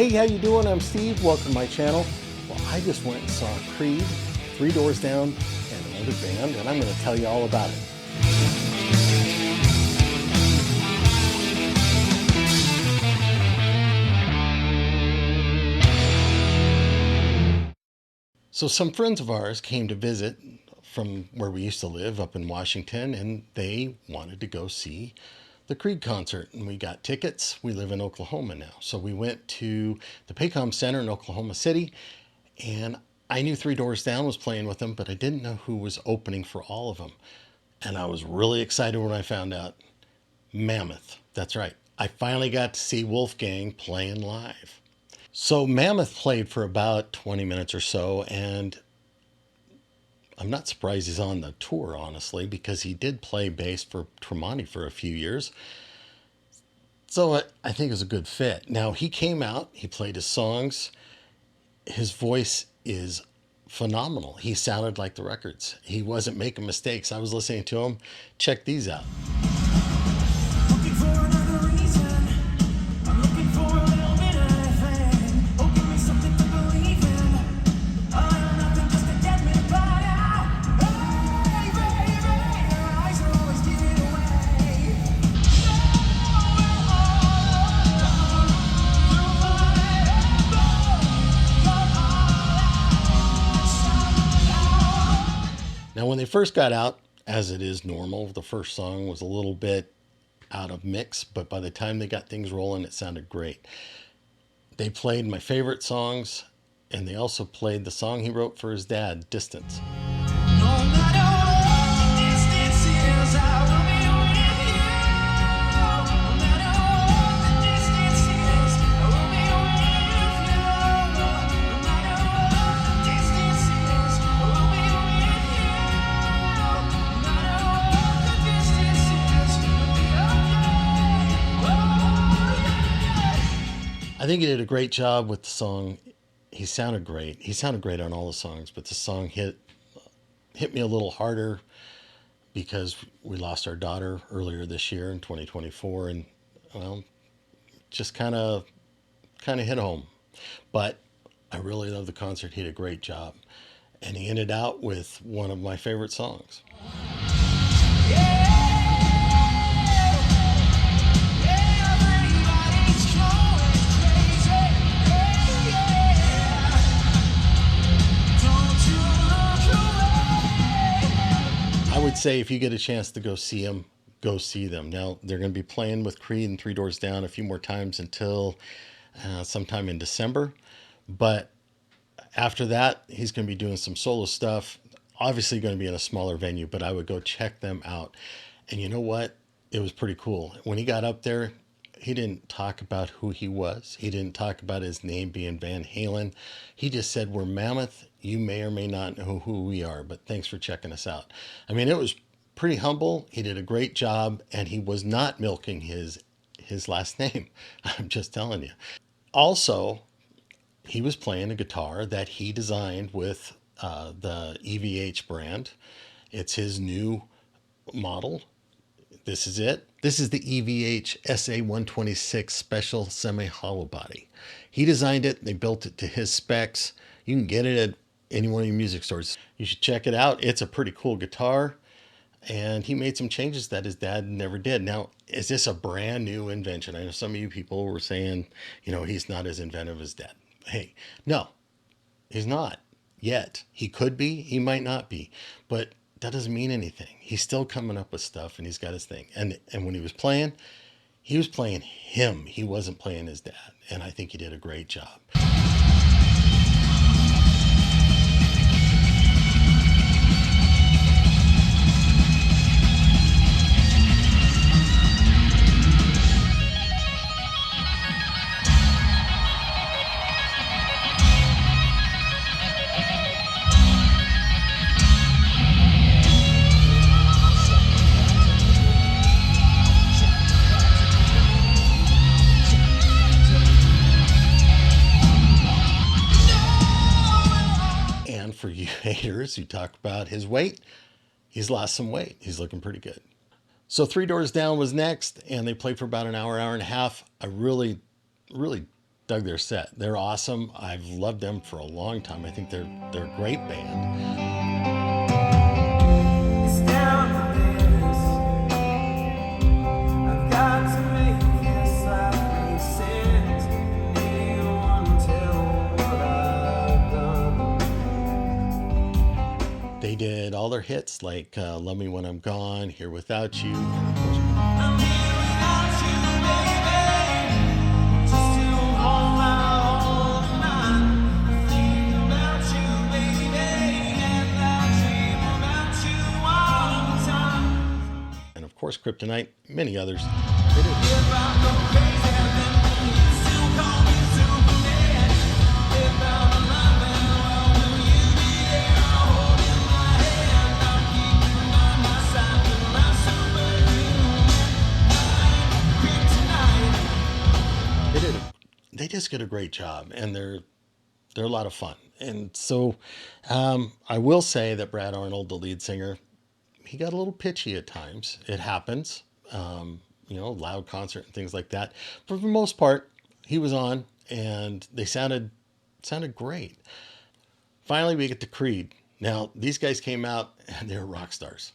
Hey, how you doing? I'm Steve. Welcome to my channel. Well, I just went and saw Creed, Three Doors Down, and another band, and I'm going to tell you all about it. So some friends of ours came to visit from where we used to live up in Washington, and they wanted to go see the Creed concert, and we got tickets. We live in Oklahoma now, so we went to the Paycom Center in Oklahoma City, and I knew Three Doors Down was playing with them, but I didn't know who was opening for all of them. And I was really excited when I found out Mammoth. That's right. I finally got to see Wolfgang playing live. So Mammoth played for about 20 minutes or so, and I'm not surprised he's on the tour, honestly, because he did play bass for Tremonti for a few years. So I think it was a good fit. Now, he came out, he played his songs. His voice is phenomenal. He sounded like the records. He wasn't making mistakes. I was listening to him. Check these out. Now, when they first got out, as it is normal, the first song was a little bit out of mix, but by the time they got things rolling, it sounded great. They played my favorite songs, and they also played the song he wrote for his dad, Distance. I think he did a great job with the song. He sounded great. He sounded great on all the songs, but the song hit me a little harder because we lost our daughter earlier this year in 2024, and well, just kind of hit home. But I really love the concert. He did a great job, and he ended out with one of my favorite songs. I would say if you get a chance to go see them, go see them. Now, they're going to be playing with Creed and Three Doors Down a few more times until sometime in December. But after that, he's going to be doing some solo stuff. Obviously going to be in a smaller venue, but I would go check them out. And you know what? It was pretty cool. When he got up there, he didn't talk about who he was. He didn't talk about his name being Van Halen. He just said, "We're Mammoth. You may or may not know who we are, but thanks for checking us out." I mean, it was pretty humble. He did a great job, and he was not milking his last name. I'm just telling you. Also, he was playing a guitar that he designed with the EVH brand. It's his new model. This is it. This is the EVH SA126 Special Semi-Hollow Body. He designed it. They built it to his specs. You can get it at any one of your music stores. You should check it out. It's a pretty cool guitar. And he made some changes that his dad never did. Now, is this a brand new invention? I know some of you people were saying, he's not as inventive as dad. Hey, no, he's not yet. He could be, he might not be, but that doesn't mean anything. He's still coming up with stuff, and he's got his thing. And when he was playing him. He wasn't playing his dad. And I think he did a great job. For you haters who talk about his weight, he's lost some weight. He's looking pretty good. So Three Doors Down was next, and they played for about an hour, hour and a half. I really dug their set. They're awesome. I've loved them for a long time. I think they're a great band. It's down to this. I've got to make this life make sense. Anyone tell what I've done? They did all their hits like "Love Me When I'm Gone," "Here Without You," I'm here without you, baby. Just to hold my own mind. I think about you, baby, and I dream about you all the time. and of course "Kryptonite," many others. They did. If I go crazy, then you still call me Superman. If I'm alive and well, will you be there holding my hand? I'll keep you by my side with my superhuman. Kryptonite. They did. They just did a great job, and they're a lot of fun. And so, I will say that Brad Arnold, the lead singer, he got a little pitchy at times. It happens, loud concert and things like that. But for the most part, he was on, and they sounded great. Finally, we get to Creed. Now, these guys came out and they're rock stars.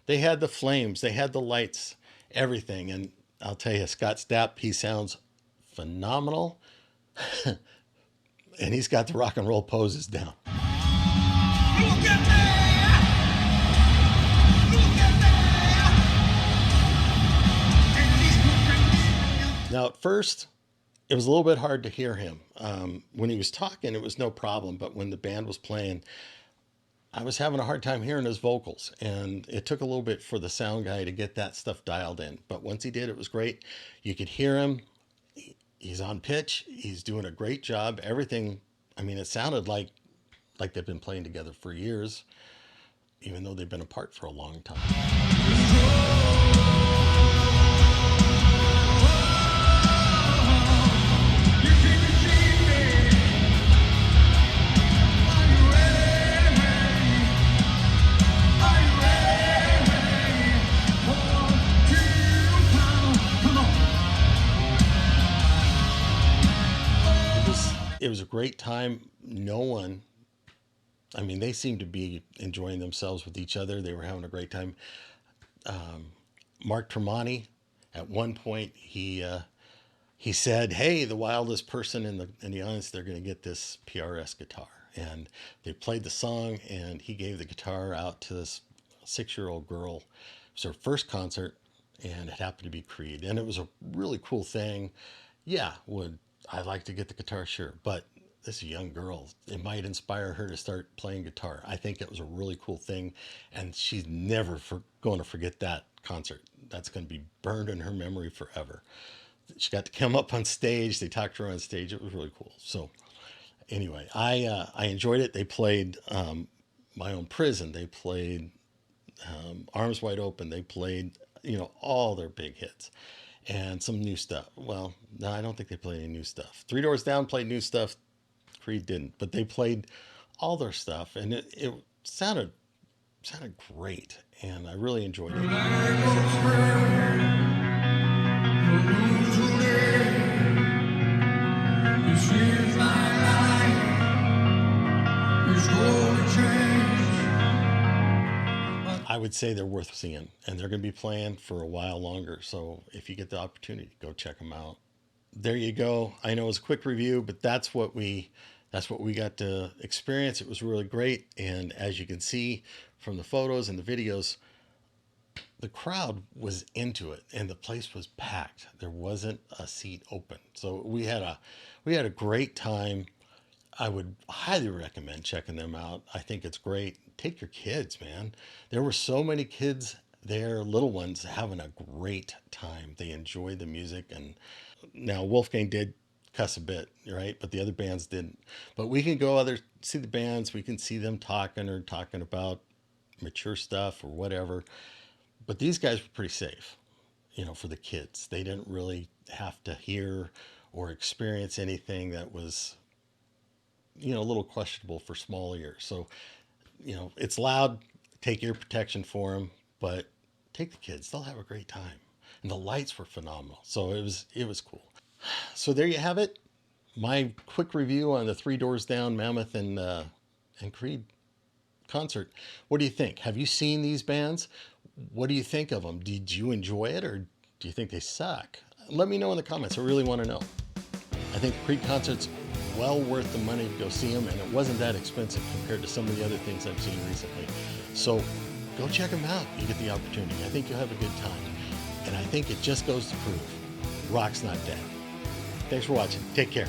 They had the flames, they had the lights, everything. And I'll tell you, Scott Stapp, he sounds phenomenal. And he's got the rock and roll poses down. Look at me! Look at me! Now, at first, it was a little bit hard to hear him. When he was talking, it was no problem. But when the band was playing, I was having a hard time hearing his vocals. And it took a little bit for the sound guy to get that stuff dialed in. But once he did, it was great. You could hear him. He's on pitch. He's doing a great job. Everything, I mean, it sounded like they've been playing together for years, even though they've been apart for a long time. It was a great time. No one, I mean, they seemed to be enjoying themselves with each other. They were having a great time. Mark Tremonti, at one point, he said, "Hey, the wildest person in the audience, they're going to get this PRS guitar." And they played the song, and he gave the guitar out to this 6-year-old girl. It was her first concert, and it happened to be Creed. And it was a really cool thing. Yeah, would I like to get the guitar? Sure. But this young girl, it might inspire her to start playing guitar. I think it was a really cool thing. And she's never going to forget that concert. That's going to be burned in her memory forever. She got to come up on stage. They talked to her on stage. It was really cool. So anyway, I enjoyed it. They played My Own Prison. They played Arms Wide Open. They played, all their big hits and some new stuff. Well, no, I don't think they played any new stuff. Three Doors Down played new stuff. Creed didn't, but they played all their stuff, and it sounded great, and I really enjoyed it. I would say they're worth seeing, and they're going to be playing for a while longer. So if you get the opportunity, go check them out. There you go. I know it's a quick review, but that's what we got to experience. It was really great, and as you can see from the photos and the videos, the crowd was into it, and the place was packed. There wasn't a seat open, so we had a great time. I would highly recommend checking them out. I think it's great. Take your kids, man. There were so many kids there, little ones, having a great time. They enjoyed the music. And now Wolfgang did cuss a bit, right? But the other bands didn't. But we can go see the bands. We can see them talking about mature stuff or whatever. But these guys were pretty safe, for the kids. They didn't really have to hear or experience anything that was a little questionable for small ears. So, it's loud. Take ear protection for them, but take the kids. They'll have a great time. And the lights were phenomenal. So it was cool. So there you have it. My quick review on the Three Doors Down Mammoth and Creed concert. What do you think? Have you seen these bands? What do you think of them? Did you enjoy it, or do you think they suck? Let me know in the comments. I really want to know. I think the Creed concert's well worth the money to go see them, and it wasn't that expensive compared to some of the other things I've seen recently. So go check them out. You get the opportunity. I think you'll have a good time. And I think it just goes to prove rock's not dead. Thanks for watching. Take care.